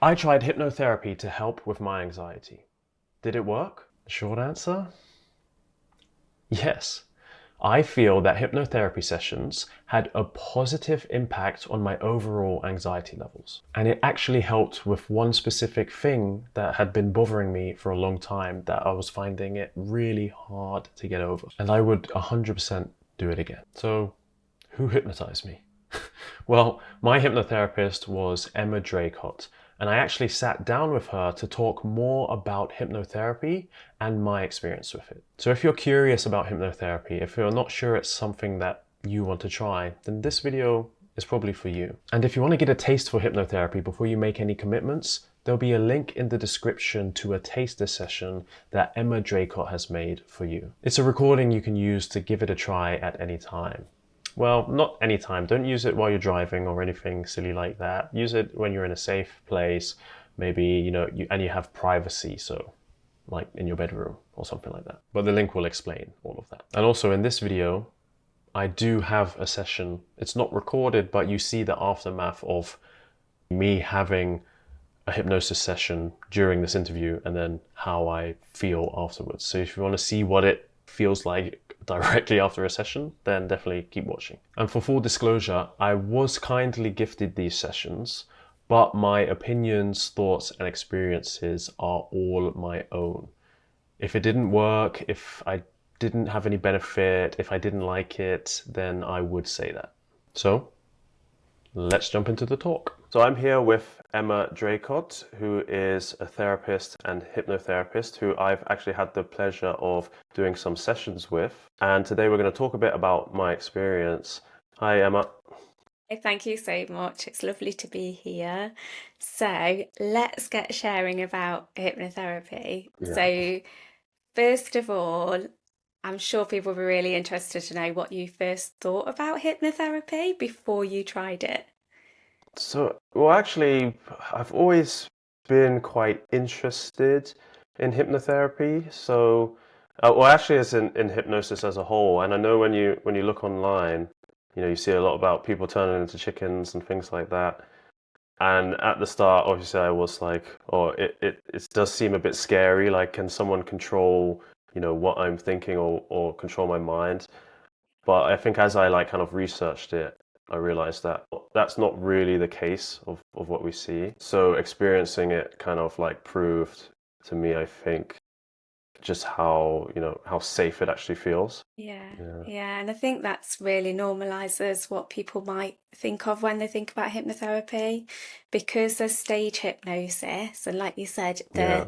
I tried hypnotherapy to help with my anxiety. Did it work? Short answer? Yes. I feel that hypnotherapy sessions had a positive impact on my overall anxiety levels. And it actually helped with one specific thing that had been bothering me for a long time that I was finding it really hard to get over. And I would 100% do it again. So, who hypnotized me? Well, my hypnotherapist was Emma Draycott, and I actually sat down with her to talk more about hypnotherapy and my experience with it. So if you're curious about hypnotherapy, if you're not sure it's something that you want to try, then this video is probably for you. And if you want to get a taste for hypnotherapy before you make any commitments, there'll be a link in the description to a taster session that Emma Draycott has made for you. It's a recording you can use to give it a try at any time. Well, not anytime. Don't use it while you're driving or anything silly like that. Use it when you're in a safe place, maybe, and you have privacy, so like in your bedroom or something like that. But the link will explain all of that. And also in this video, I do have a session. It's not recorded, but you see the aftermath of me having a hypnosis session during this interview and then how I feel afterwards. So if you want to see what it feels like directly after a session, then definitely keep watching. And for full disclosure, I was kindly gifted these sessions, but my opinions, thoughts, and experiences are all my own. If it didn't work, if I didn't have any benefit, if I didn't like it, then I would say that. So let's jump into the talk. So I'm here with Emma Draycott, who is a therapist and hypnotherapist who I've actually had the pleasure of doing some sessions with. And today we're going to talk a bit about my experience. Hi, Emma. Thank you so much. It's lovely to be here. So let's get sharing about hypnotherapy. Yeah. So, first of all, I'm sure people were really interested to know what you first thought about hypnotherapy before you tried it. Well, actually, I've always been quite interested in hypnotherapy. Well, actually, it's in hypnosis as a whole. And I know when you look online, you see a lot about people turning into chickens and things like that. And at the start, obviously, I was like, oh, it does seem a bit scary. Like, can someone control, what I'm thinking or control my mind? But I think as I like kind of researched it, I realized that that's not really the case of what we see. So experiencing it kind of like proved to me, I think, just how safe it actually feels. Yeah, Yeah. yeah, and I think that's really normalizes what people might think of when they think about hypnotherapy, because there's stage hypnosis, and like you said, Yeah.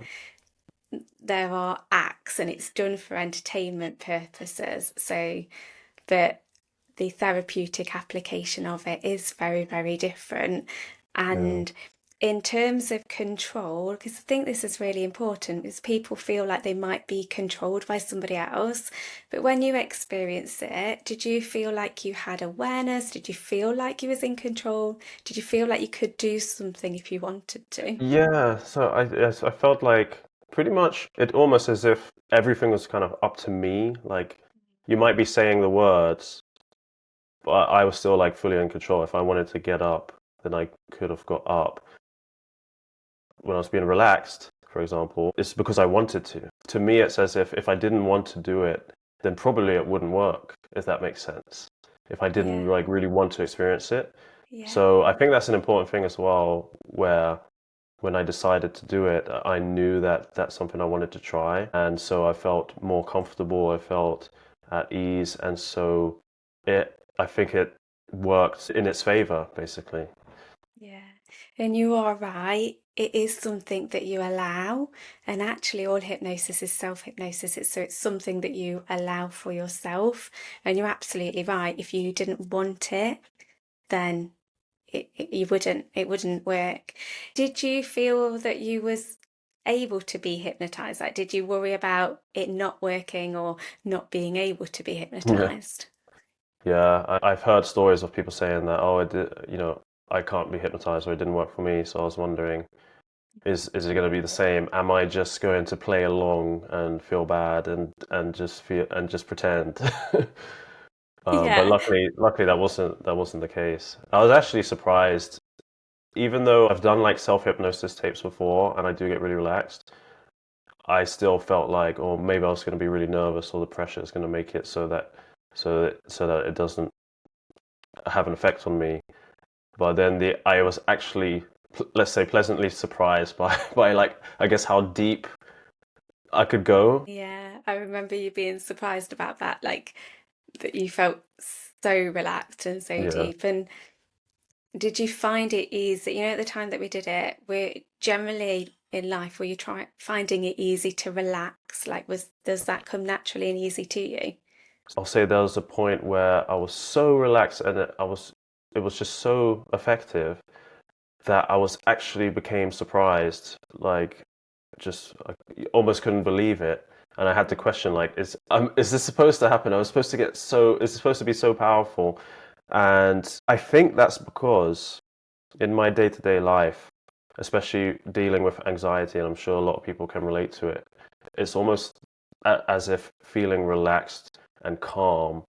there are acts and it's done for entertainment purposes. So that the therapeutic application of it is very, very different. Yeah. And in terms of control, because I think this is really important, is people feel like they might be controlled by somebody else. But when you experienced it, did you feel like you had awareness? Did you feel like you was in control? Did you feel like you could do something if you wanted to? Yeah. So yes, I felt like pretty much it almost as if everything was kind of up to me. Like you might be saying the words, but I was still like fully in control. If I wanted to get up, then I could have got up. When I was being relaxed, for example, it's because I wanted to. To me, it's as if I didn't want to do it, then probably it wouldn't work, if that makes sense. If I didn't Yeah, like really want to experience it. yeah. So I think that's an important thing as well, where when I decided to do it, I knew that that's something I wanted to try. And so I felt more comfortable, I felt at ease. And so I think it worked in its favor, basically. Yeah, and you are right. It is something that you allow, and actually, all hypnosis is self-hypnosis. So it's something that you allow for yourself. And you're absolutely right. If you didn't want it, then it wouldn't work. Did you feel that you was able to be hypnotized? Like, did you worry about it not working or not being able to be Yeah. hypnotized? Yeah, I've heard stories of people saying that, oh, I can't be hypnotized or it didn't work for me. So I was wondering, is it going to be the same? Am I just going to play along and feel bad and just feel and just pretend? But Yeah. luckily that wasn't the case. I was actually surprised even though I've done like self-hypnosis tapes before and I do get really relaxed, I still felt like, or maybe I was going to be really nervous, or the pressure is going to make it so that it doesn't have an effect on me. But then I was actually, let's say, pleasantly surprised by by like, I guess, how deep I could go. Yeah, I remember you being surprised about that, like that you felt so relaxed and so Yeah. deep. And did you find it easy? You know, at the time that we did it, we're generally in life, were you finding it easy to relax? Like, does that come naturally and easy to you? I'll say there was a point where I was so relaxed and it was just so effective that I was actually became surprised, like just I almost couldn't believe it. And I had to question, like, is this supposed to happen? I was supposed to get so, is it supposed to be so powerful? And I think that's because in my day-to-day life, especially dealing with anxiety, and I'm sure a lot of people can relate to it, it's almost as if feeling relaxed and calm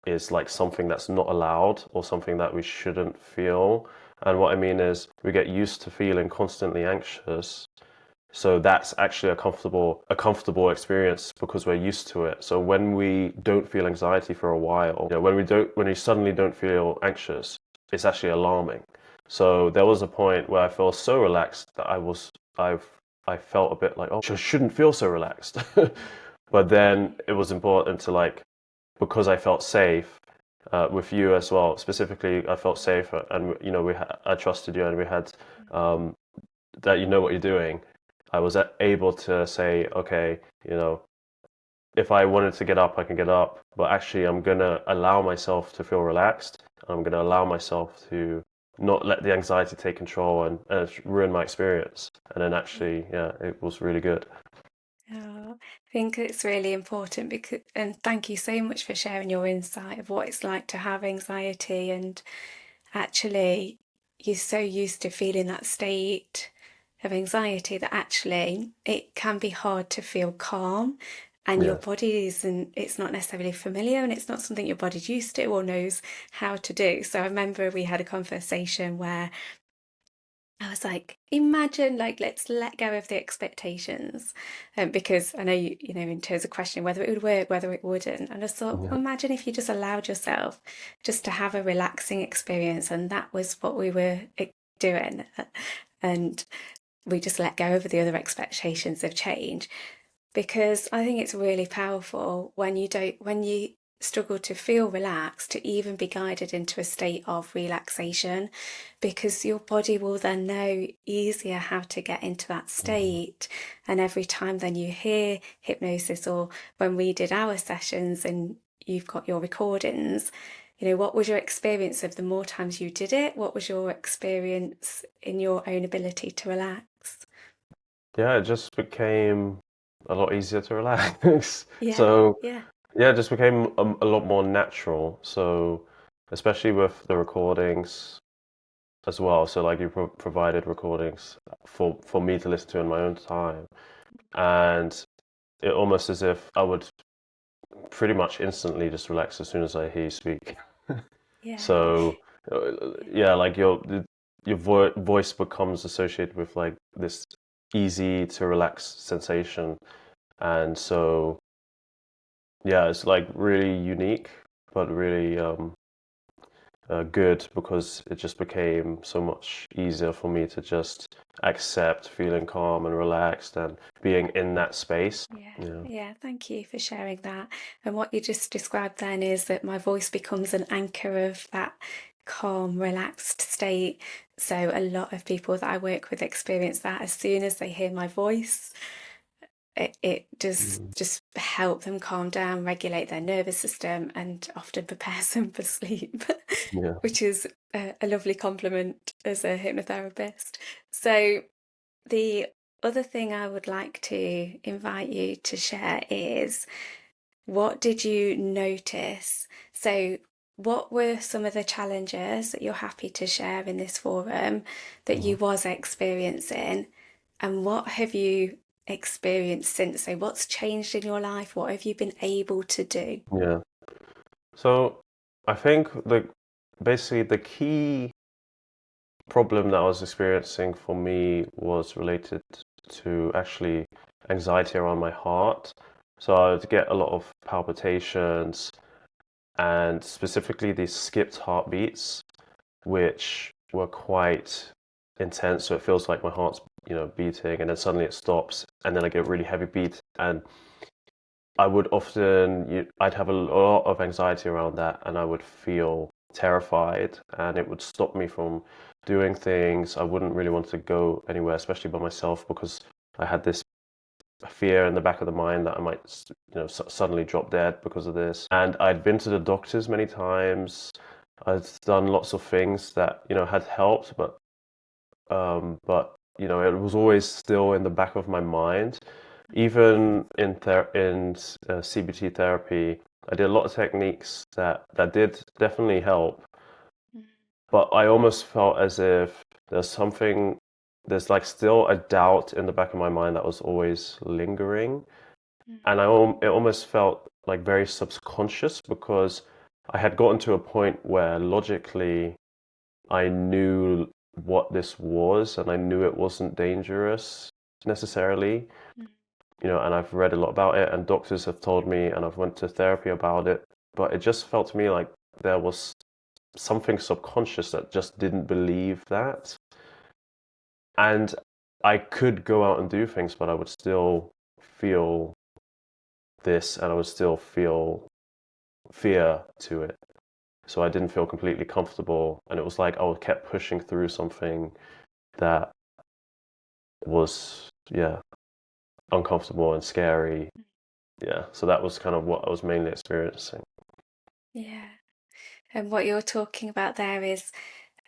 is like something that's not allowed or something that we shouldn't feel. And what I mean is we get used to feeling constantly anxious, so that's actually a comfortable experience because we're used to it. So when we don't feel anxiety for a while, when we suddenly don't feel anxious, it's actually alarming. So there was a point where I felt so relaxed that I felt a bit like, oh, I shouldn't feel so relaxed. But then it was important to like, because I felt safe with you as well. Specifically, I felt safe, and I trusted you, and we had um, that you know what you're doing. I was able to say, okay, if I wanted to get up, I can get up, but actually, I'm gonna allow myself to feel relaxed. I'm gonna allow myself to not let the anxiety take control and ruin my experience. And then actually, yeah, it was really good. Oh, I think it's really important because, and thank you so much for sharing your insight of what it's like to have anxiety. And actually, you're so used to feeling that state of anxiety that actually it can be hard to feel calm. And your Yeah. body isn't, it's not necessarily familiar and it's not something your body's used to or knows how to do. So I remember we had a conversation where I was like, imagine, like, let's let go of the expectations. Because I know in terms of questioning whether it would work, whether it wouldn't. And I thought, Yeah. well, imagine if you just allowed yourself just to have a relaxing experience. And that was what we were doing. And we just let go of the other expectations of change because I think it's really powerful when you struggle to feel relaxed to even be guided into a state of relaxation because your body will then know easier how to get into that Mhm. state. And every time then you hear hypnosis or when we did our sessions and you've got your recordings, what was your experience of the more times you did it? What was your experience in your own ability to relax? Yeah, it just became a lot easier to relax. Yeah, So yeah. yeah, it just became a lot more natural. So especially with the recordings as well. So like you provided recordings for me to listen to in my own time, and it almost as if I would pretty much instantly just relax as soon as I hear you speak. Yeah, So yeah, like your voice becomes associated with like this easy to relax sensation, and so yeah, it's like really unique, but really good because it just became so much easier for me to just accept feeling calm and relaxed and being in that space. yeah, Yeah. yeah. Thank you for sharing that. And what you just described then is that my voice becomes an anchor of that calm, relaxed state. So a lot of people that I work with experience that as soon as they hear my voice, it does Mm. just help them calm down, regulate their nervous system, and often prepares them for sleep, Yeah. which is a lovely compliment as a hypnotherapist. So the other thing I would like to invite you to share is what did you notice? So, what were some of the challenges that you're happy to share in this forum that you Mhm. was experiencing? And what have you experienced since? So, what's changed in your life? What have you been able to do? Yeah. So I think the basically the key problem that I was experiencing for me was related to actually anxiety around my heart. So I would get a lot of palpitations and specifically these skipped heartbeats, which were quite intense. So it feels like my heart's, beating, and then suddenly it stops, and then I get really heavy beat, and I would often, I'd have a lot of anxiety around that, and I would feel terrified, and it would stop me from doing things. I wouldn't really want to go anywhere, especially by myself, because I had this fear in the back of the mind that I might, suddenly drop dead because of this. And I'd been to the doctors many times. I'd done lots of things that, had helped, but it was always still in the back of my mind. Even in CBT therapy, I did a lot of techniques that did definitely help, but I almost felt as if there's like still a doubt in the back of my mind that was always lingering, and it almost felt like very subconscious because I had gotten to a point where logically I knew what this was and I knew it wasn't dangerous necessarily, and I've read a lot about it and doctors have told me and I've went to therapy about it, but it just felt to me like there was something subconscious that just didn't believe that. And I could go out and do things, but I would still feel this and I would still feel fear to it. So I didn't feel completely comfortable. And it was like I kept pushing through something that was, yeah, uncomfortable and scary. Yeah. So that was kind of what I was mainly experiencing. Yeah. And what you're talking about there is,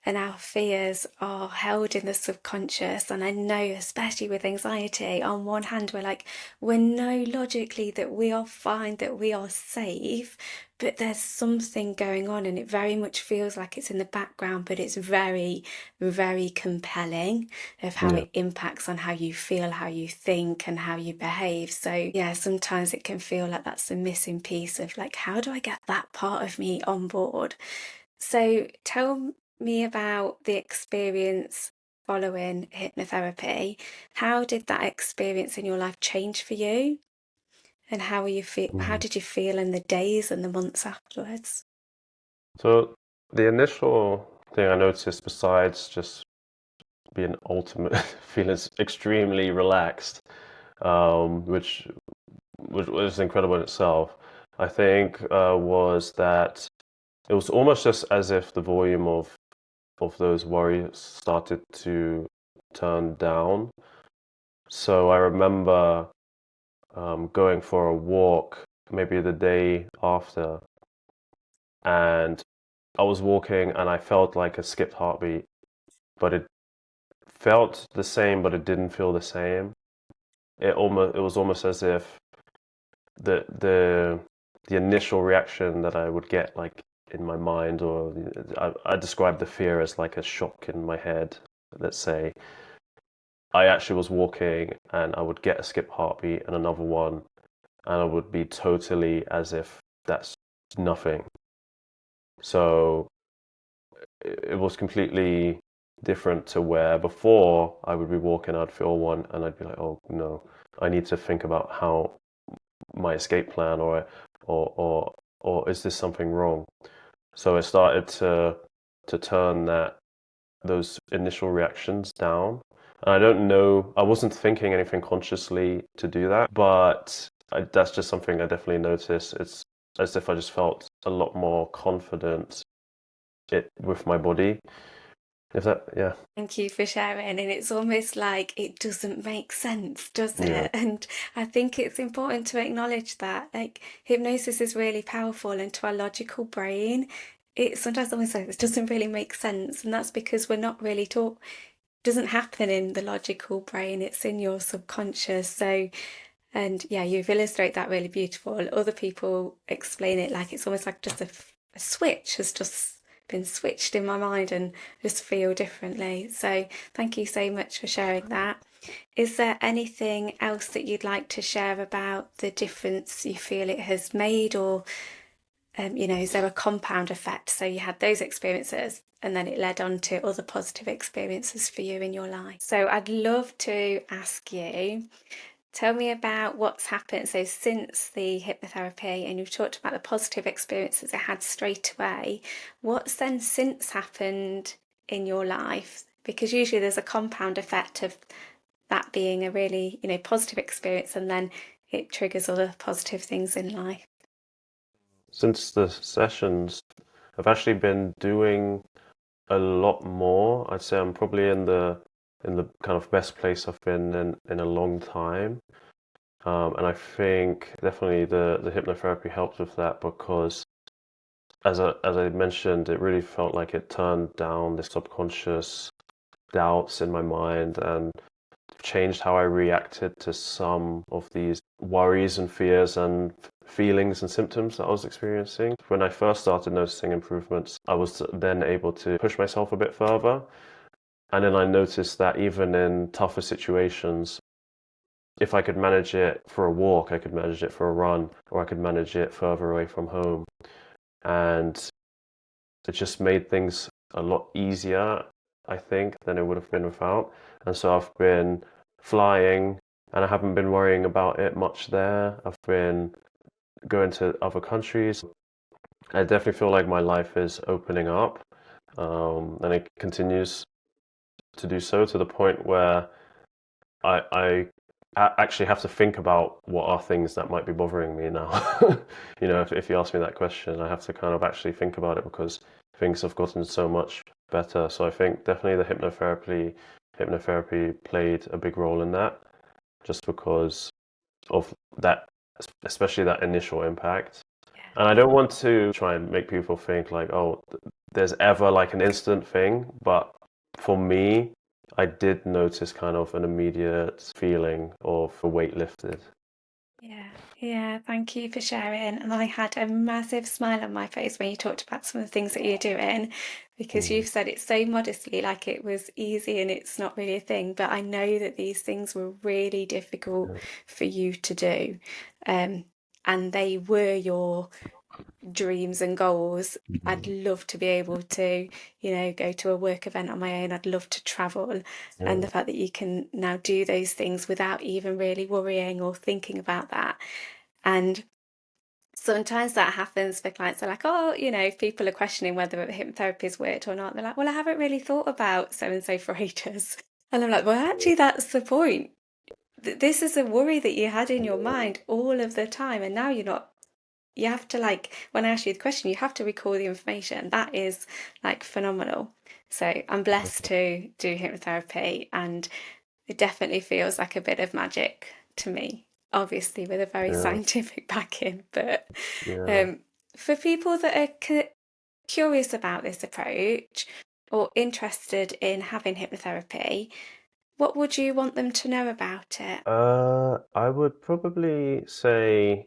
and our fears are held in the subconscious. And I know, especially with anxiety, on one hand, we know logically that we are fine, that we are safe, but there's something going on, and it very much feels like it's in the background, but it's very, very compelling of how Yeah. it impacts on how you feel, how you think, and how you behave. So, yeah, sometimes it can feel like that's the missing piece of like, how do I get that part of me on board? So, tell me about the experience following hypnotherapy. How did that experience in your life change for you? And how Mm. did you feel in the days and the months afterwards? So the initial thing I noticed, besides just being ultimate, feeling extremely relaxed, which was incredible in itself, I think was that it was almost just as if the volume of those worries started to turn down. So I remember going for a walk maybe the day after, and I was walking and I felt like a skipped heartbeat, but it felt the same, but it didn't feel the same. It was almost as if the the the initial reaction that I would get like in my mind, or I describe the fear as like a shock in my head, let's say. I actually was walking and I would get a skip heartbeat and another one, and I would be totally as if that's nothing. So it was completely different to where before I would be walking, I'd feel one and I'd be like, oh no, I need to think about how my escape plan, or or or is this something wrong? So I started to turn those initial reactions down. And I don't know, I wasn't thinking anything consciously to do that, but that's just something I definitely noticed. It's as if I just felt a lot more confident with my body. If that, yeah, Thank you for sharing. And it's almost like it doesn't make sense, does yeah, it? And I think it's important to acknowledge that. Like, hypnosis is really powerful, and to our logical brain, it sometimes almost like it doesn't really make sense. And that's because we're not really taught, doesn't happen in the logical brain, it's in your subconscious. So, and yeah, you've illustrated that really beautiful. Other people explain it like it's almost like just a switch has just been switched in my mind and just feel differently. So thank you so much for sharing that. Is there anything else that you'd like to share about the difference you feel it has made, or is there a compound effect? So you had those experiences and then it led on to other positive experiences for you in your life. So I'd love to ask you, tell me about what's happened. So since the hypnotherapy, and you've talked about the positive experiences it had straight away, what's then since happened in your life? Because usually there's a compound effect of that being a really, positive experience, and then it triggers other positive things in life. Since the sessions, I've actually been doing a lot more. I'd say I'm probably in the kind of best place I've been in a long time. And I think definitely the hypnotherapy helped with that because as I mentioned, it really felt like it turned down the subconscious doubts in my mind and changed how I reacted to some of these worries and fears and feelings and symptoms that I was experiencing. When I first started noticing improvements, I was then able to push myself a bit further. And then I noticed that even in tougher situations, if I could manage it for a walk, I could manage it for a run, or I could manage it further away from home. And it just made things a lot easier, I think, than it would have been without. And so I've been flying and I haven't been worrying about it much there. I've been going to other countries. I definitely feel like my life is opening up, and it continues to do so to the point where I actually have to think about what are things that might be bothering me now. If you ask me that question, I have to kind of actually think about it because things have gotten so much better. So I think definitely the hypnotherapy played a big role in that, just because of that, especially that initial impact. And I don't want to try and make people think like, oh, there's ever like an instant thing, but for me, I did notice kind of an immediate feeling of a weight lifted. Yeah, thank you for sharing. And I had a massive smile on my face when you talked about some of the things that you're doing, because Mm, you've said it so modestly, like it was easy and it's not really a thing. But I know that these things were really difficult yeah, for you to do. Um, and they were your dreams and goals. I'd mm, love to be able to, go to a work event on my own. I'd love to travel. And the yeah, fact that you can now do those things without even really worrying or thinking about that. And sometimes that happens for clients. They're like, oh, if people are questioning whether hypnotherapy has worked or not, they're like, well, I haven't really thought about so and so for ages. And I'm like, well, actually, that's the point. This is a worry that you had in your mind all of the time. And now you're not, you have to, like, when I ask you the question, you have to recall the information. That is like phenomenal. So I'm blessed to do hypnotherapy, and it definitely feels like a bit of magic to me, obviously with a very yeah, scientific backing. But yeah. um, for people that are curious about this approach or interested in having hypnotherapy, what would you want them to know about it? I would probably say,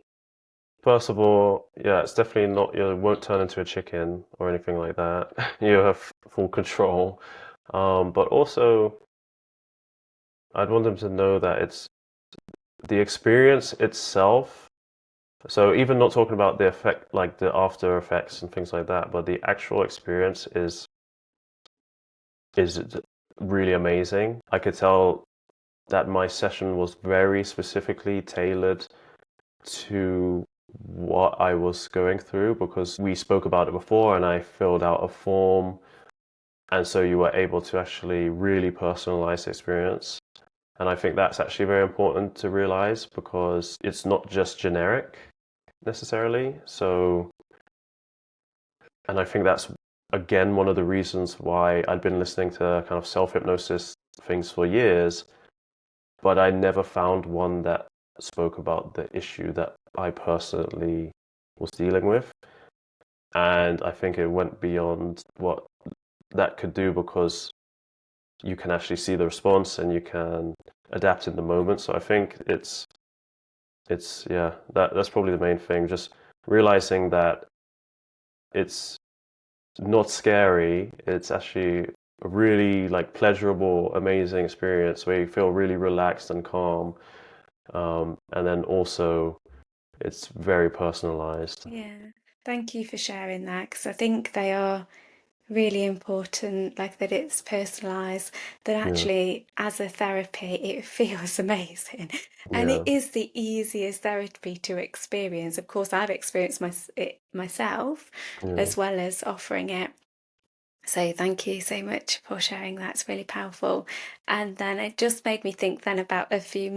first of all, yeah, it's definitely not, you won't turn into a chicken or anything like that. You have full control. But also, I'd want them to know that it's the experience itself. So even not talking about the effect, like the after effects and things like that, but the actual experience is really amazing. I could tell that my session was very specifically tailored to what I was going through because we spoke about it before and I filled out a form. And so you were able to actually really personalize the experience. And I think that's actually very important to realize because it's not just generic necessarily. So, and I think that's again one of the reasons why I'd been listening to kind of self-hypnosis things for years, but I never found one that spoke about the issue that I personally was dealing with. And I think it went beyond what that could do because you can actually see the response and you can adapt in the moment. So I think it's yeah, that's probably the main thing. Just realizing that it's not scary. It's actually a really like pleasurable, amazing experience where you feel really relaxed and calm. And then also it's very personalized. Yeah. Thank you for sharing that, because I think they are really important, like that it's personalized, that Yeah, actually as a therapy it feels amazing. And it yeah, is the easiest therapy to experience. Of course, I've experienced it myself yeah, as well as offering it. So thank you so much for sharing that. It's really powerful. And then it just made me think then about a few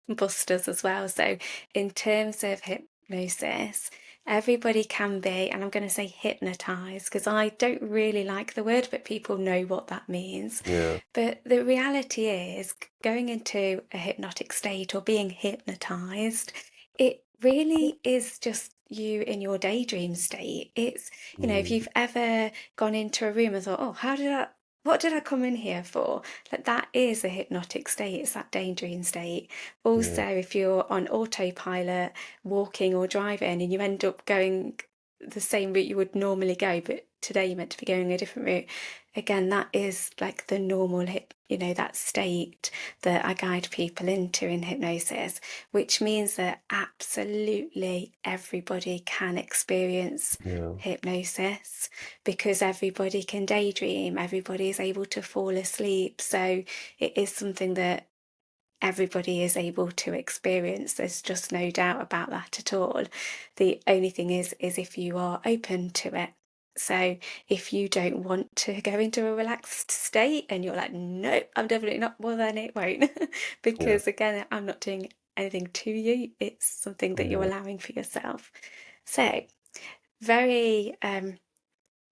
busters as well. So in terms of hypnosis, everybody can be, and I'm going to say hypnotized because I don't really like the word, but people know what that means. yeah, But the reality is going into a hypnotic state or being hypnotized, it really is just you in your daydream state. It's, if mm, you've ever gone into a room and thought, oh, what did I come in here for? Like that is a hypnotic state. It's that daydream state. Also, yeah, if you're on autopilot, walking or driving, and you end up going the same route you would normally go, but today you meant to be going a different route. Again, that is like the normal that state that I guide people into in hypnosis, which means that absolutely everybody can experience yeah, hypnosis because everybody can daydream, everybody is able to fall asleep. So it is something that everybody is able to experience. There's just no doubt about that at all. The only thing is if you are open to it. So if you don't want to go into a relaxed state and you're like, no, I'm definitely not, well, then it won't. yeah, Because again, I'm not doing anything to you. It's something that you're yeah, allowing for yourself. So very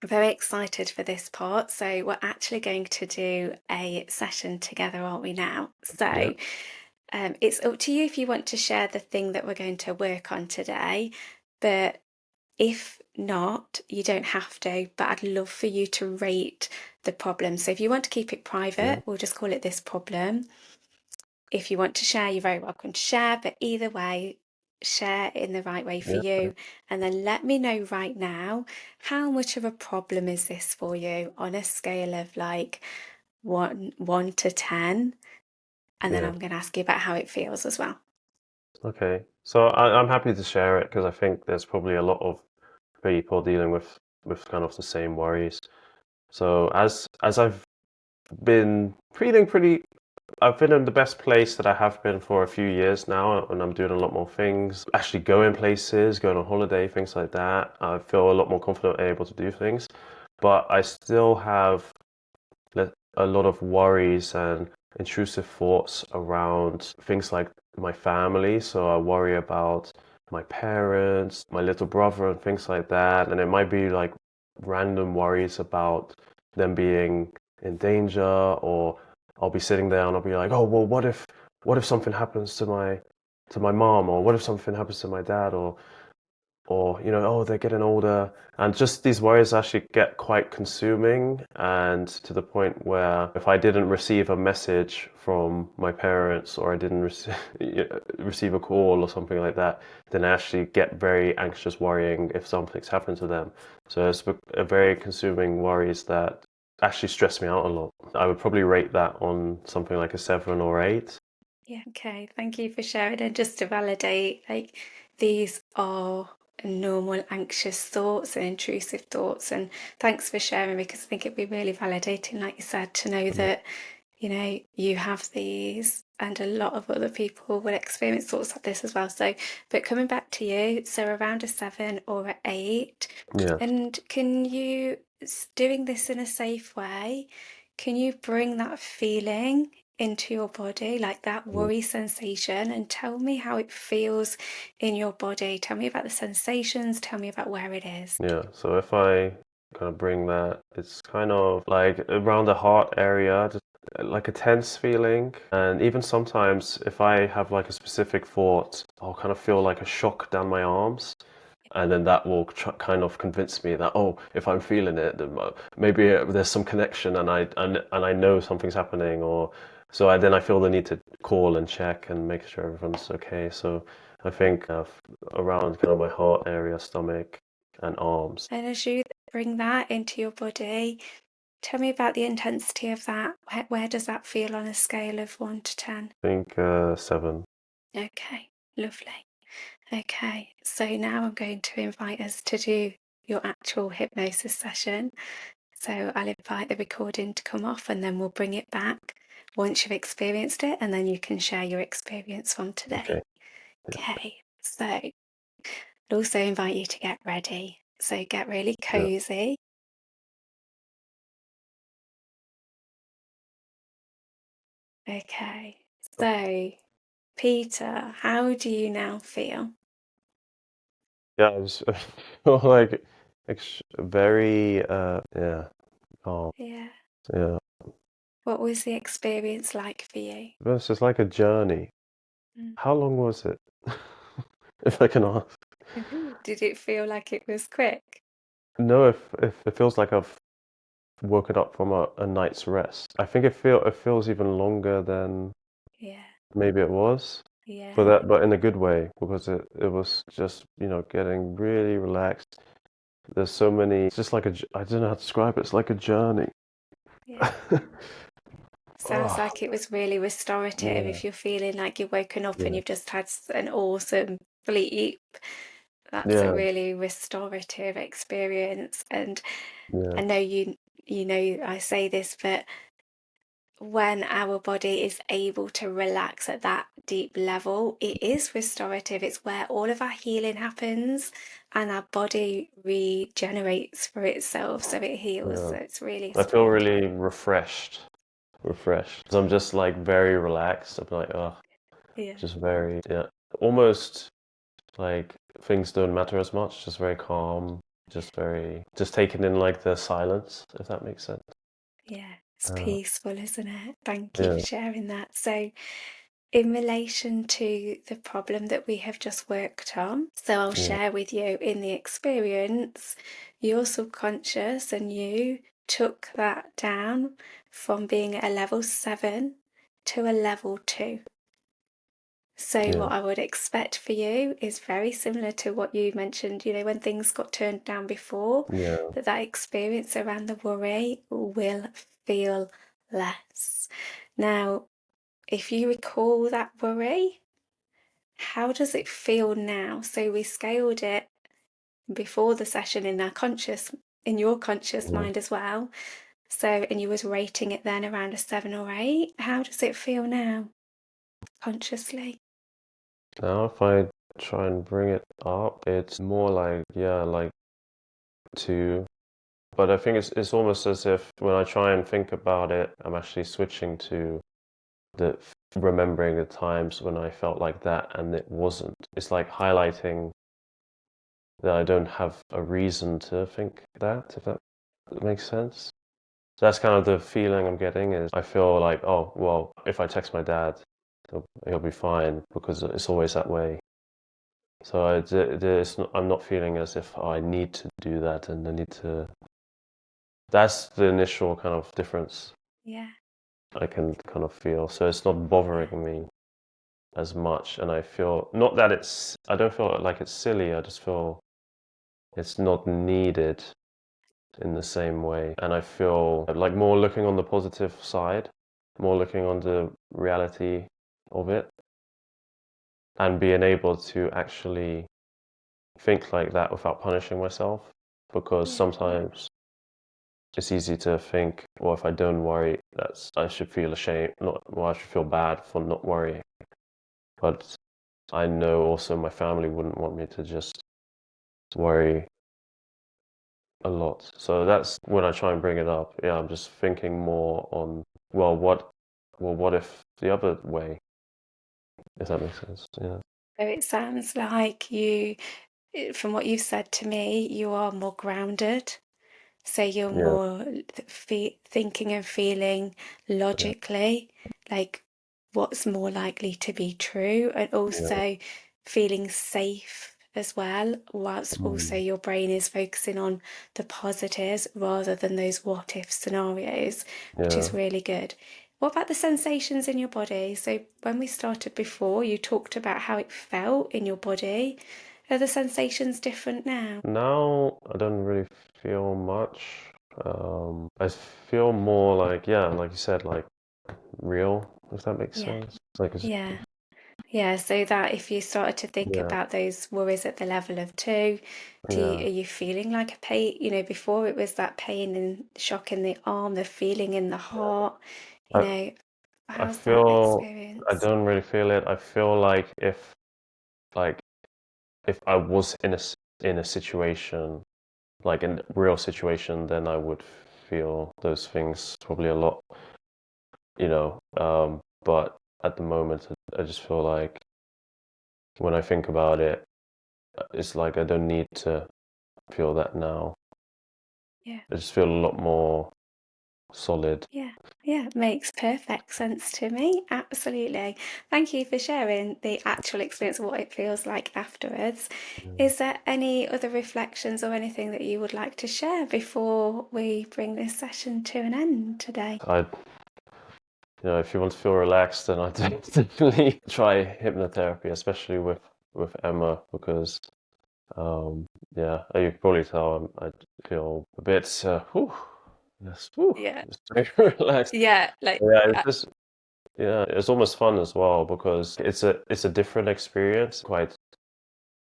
very excited for this part. So we're actually going to do a session together, aren't we now? yeah. So it's up to you if you want to share the thing that we're going to work on today, but if not, you don't have to, but I'd love for you to rate the problem. So if you want to keep it Yeah. private, we'll just call it this problem. If you want to share, you're very welcome to share, but either way, share in the right way for Yeah. you. And then let me know right now, how much of a problem is this for you on a scale of like one to 10? And then Yeah. I'm going to ask you about how it feels as well. Okay. So I'm happy to share it because I think there's probably a lot of people dealing with kind of the same worries. So as I've been feeling pretty, I've been in the best place that I have been for a few years now, and I'm doing a lot more things, actually going places, going on holiday, things like that. I feel a lot more confident and able to do things, but I still have a lot of worries and intrusive thoughts around things like my family. So I worry about my parents, my little brother, and things like that. And it might be like random worries about them being in danger, or I'll be sitting there and I'll be like, oh, well, what if something happens to my mom, or what if something happens to my dad, or oh, they're getting older, and just these worries actually get quite consuming, and to the point where if I didn't receive a message from my parents, or I didn't receive a call or something like that, then I actually get very anxious, worrying if something's happened to them. So it's a very consuming worries that actually stress me out a lot. I would probably rate that on something like a 7 or 8. Yeah, okay. Thank you for sharing. And just to validate, like these are normal anxious thoughts and intrusive thoughts. And thanks for sharing because I think it'd be really validating, like you said, to know Yeah, that, you have these and a lot of other people will experience thoughts like this as well. So, but coming back to you, so around a 7 or 8, yeah, and can you, doing this in a safe way, can you bring that feeling into your body, like that mm, worry sensation, and tell me how it feels in your body? Tell me about the sensations, tell me about where it is. yeah. So if I kind of bring that, it's kind of like around the heart area, just like a tense feeling. And even sometimes if I have like a specific thought, I'll kind of feel like a shock down my arms. And then that will kind of convince me that, oh, if I'm feeling it, then maybe there's some connection, and I know something's happening, or so then I feel the need to call and check and make sure everyone's okay. So I think around kind of my heart area, stomach, and arms. And as you bring that into your body, tell me about the intensity of that. Where does that feel on a scale of 1 to 10? I think 7. Okay, lovely. Okay, so now I'm going to invite us to do your actual hypnosis session. So I'll invite the recording to come off and then we'll bring it back once you've experienced it, and then you can share your experience from today. Okay. Okay, so I'd also invite you to get ready. So get really Yeah. cozy. Okay, so Peter, how do you now feel? Yeah, I just feel like very yeah, calm. Yeah. Yeah. What was the experience like for you? But it's just like a journey. Mm. How long was it? If I can ask. Did it feel like it was quick? No, if it feels like I've woken up from a night's rest. I think it feels even longer than Yeah, maybe it was. yeah, But in a good way, because it was just, getting really relaxed. There's so many, it's just like I don't know how to describe it. It's like a journey. yeah. Sounds Oh, like it was really restorative. yeah, If you're feeling like you've woken up and yeah, you've just had an awesome sleep, that's a yeah, really restorative experience. And yeah, I know you know I say this, but when our body is able to relax at that deep level, it is restorative. It's where all of our healing happens and our body regenerates for itself, so it heals. yeah. So it's really I feel strong. really refreshed. 'Cause I'm just like very relaxed. I'm like, oh, Yeah, just very, yeah, almost like things don't matter as much. Just very calm. Just taking in like the silence, if that makes sense. yeah. It's Uh, peaceful, isn't it? Thank you for yeah, sharing that. So, in relation to the problem that we have just worked on, so I'll yeah, share with you in the experience, your subconscious and you took that down from being at a level 7 to a level 2. So, yeah, what I would expect for you is very similar to what you mentioned, when things got turned down before, yeah, that experience around the worry will feel less. Now, if you recall that worry, how does it feel now? So we scaled it before the session in your conscious yeah. mind as well. So, and you was rating it then around a 7 or 8. How does it feel now, consciously? Now, if I try and bring it up, it's more like, yeah, like two. But I think it's almost as if when I try and think about it, I'm actually switching to the remembering the times when I felt like that and it wasn't. It's like highlighting that I don't have a reason to think that, if that makes sense. So that's kind of the feeling I'm getting is I feel like, oh, well, if I text my dad, he'll be fine because it's always that way. So I'm not feeling as if I need to do that and I need to. That's the initial kind of difference Yeah, I can kind of feel. So it's not yeah, bothering me as much. And I feel, not that I don't feel like it's silly. I just feel it's not needed in the same way. And I feel like more looking on the positive side, more looking on the reality of it, and being able to actually think like that without punishing myself. Because yeah, sometimes it's easy to think, well, if I don't worry, I should feel ashamed, not, well, I should feel bad for not worrying. But I know also my family wouldn't want me to just worry a lot. So that's when I try and bring it up. Yeah, I'm just thinking more on, well, what if the other way, if that makes sense. Yeah. So it sounds like from what you've said to me, you are more grounded. So you're Yeah. more thinking and feeling Yeah. logically, like what's more likely to be true, and Yeah. also feeling safe as well, whilst also Mm. your brain is focusing on the positives rather than those what if scenarios, which is Yeah. really good. What about the sensations in your body? So, when we started before, you talked about how it felt in your body. Are the sensations different now? Now I don't really feel much. I feel more like, yeah, like you said, like real, if that makes Yeah, sense. Like, yeah. Yeah, so that if you started to think Yeah, about those worries at the level of 2, yeah. are you feeling like a pain? Before it was that pain and shock in the arm, the feeling in the heart, you I know, I how's that feel I experience? don't really feel it. I feel like if I was in a situation, like in a real situation, then I would feel those things probably a lot, you know. But at the moment, I just feel like when I think about it, it's like I don't need to feel that now. Yeah. I just feel a lot more solid. Yeah, yeah, makes perfect sense to me. Absolutely. Thank you for sharing the actual experience of what it feels like afterwards. Mm. Is there any other reflections or anything that you would like to share before we bring this session to an end today? I, if you want to feel relaxed, then I'd definitely try hypnotherapy, especially with Emma, because yeah, you can probably tell I feel a bit, yes, Yeah, just very relaxed. yeah, like, Yeah, it's just, yeah, it's almost fun as well because it's a different experience, quite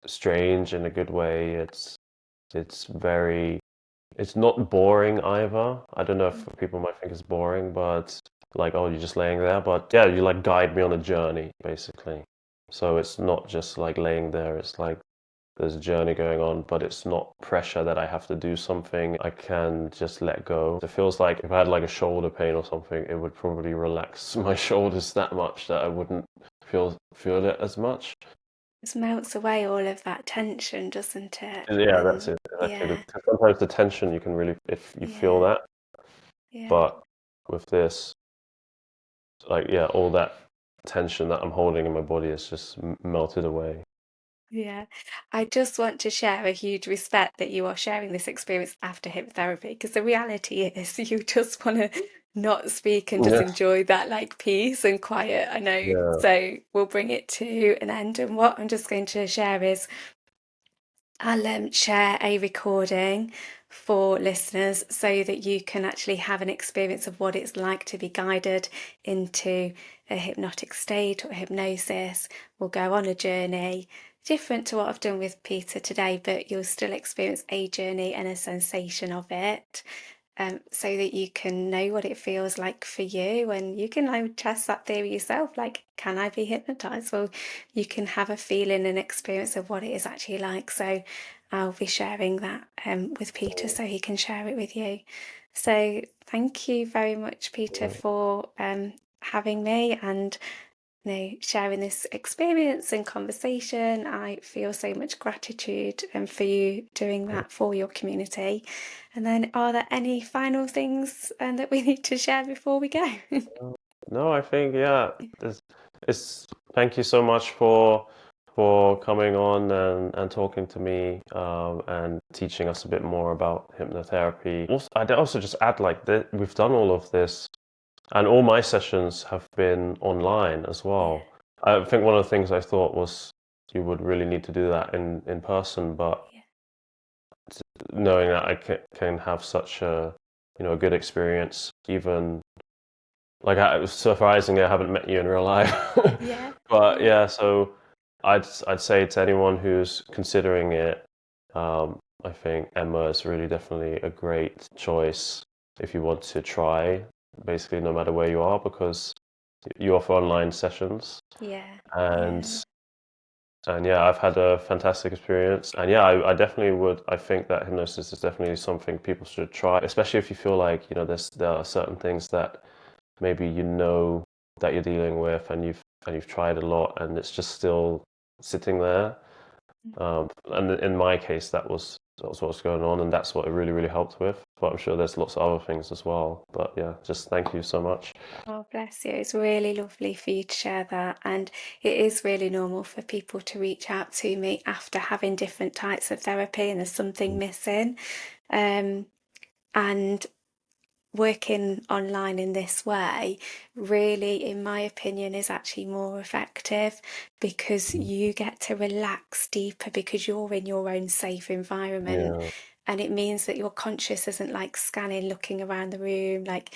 strange in a good way. It's very, it's not boring either. I don't know if people might think it's boring, but like, oh, you're just laying there. But yeah, you like guide me on a journey, basically. So it's not just like laying there. It's like there's a journey going on, but it's not pressure that I have to do something. I can just let go. It feels like if I had like a shoulder pain or something, it would probably relax my shoulders that much that I wouldn't feel it as much. just melts away all of that tension, doesn't it? Yeah, that's And it. Exactly. yeah, Because sometimes the tension you can really, if you feel yeah, that, yeah. but with this, like, yeah, all that tension that I'm holding in my body is just melted away. Yeah, I just want to share a huge respect that you are sharing this experience after hypnotherapy because the reality is you just want to not speak and just Yeah, enjoy that like peace and quiet. I know. yeah, So we'll bring it to an end. And what I'm just going to share is I'll share a recording for listeners so that you can actually have an experience of what it's like to be guided into a hypnotic state or hypnosis. We'll go on a journey, different to what I've done with Peter today, but you'll still experience a journey and a sensation of it. So that you can know what it feels like for you and you can like test that theory yourself. Like, can I be hypnotized? Well, you can have a feeling and experience of what it is actually like. So I'll be sharing that with Peter so he can share it with you. So thank you very much, Peter, yeah. for having me and sharing this experience and conversation. I feel so much gratitude for you doing that for your community. And then, are there any final things that we need to share before we go? No, I think yeah. This, it's thank you so much for coming on and talking to me and teaching us a bit more about hypnotherapy. Also, I'd also just add like that we've done all of this, and all my sessions have been online as Yeah, well. I think one of the things I thought was you would really need to do that in person, but yeah, knowing that I can have such a good experience even like surprisingly I haven't met you in real life. yeah, But yeah. yeah, so I'd say to anyone who's considering it, I think Emma is really definitely a great choice if you want to try, basically no matter where you are, because you offer online sessions Yeah, and yeah. yeah, I've had a fantastic experience. And yeah, I definitely would. I think that hypnosis is definitely something people should try, especially if you feel like, there are certain things that maybe that you're dealing with and you've tried a lot and it's just still sitting there. And in my case, that was what was going on, and that's what it really, really helped with. But I'm sure there's lots of other things as well. But yeah, just thank you so much. Oh, bless you. It's really lovely for you to share that. And it is really normal for people to reach out to me after having different types of therapy and there's something missing. Um, and working online in this way really, in my opinion, is actually more effective because you get to relax deeper because you're in your own safe environment. Yeah, And it means that your conscious isn't like scanning, looking around the room, like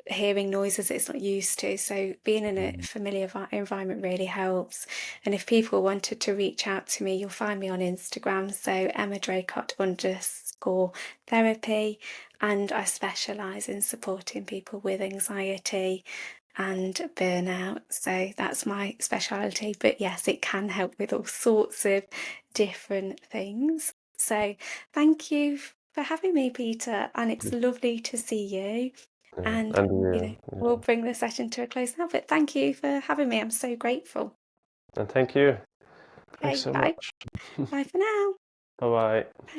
hearing noises it's not used to. So being in a familiar environment really helps. And if people wanted to reach out to me, you'll find me on Instagram. So Emma Draycott _therapy. And I specialise in supporting people with anxiety and burnout. So that's my speciality. But yes, it can help with all sorts of different things. So thank you for having me, Peter, and it's lovely to see you. Yeah. And, And you you. know, we'll bring the session to a close now. But thank you for having me. I'm so grateful. And thank you. Thanks Okay, so bye. much. Bye for now. Bye bye. Bye.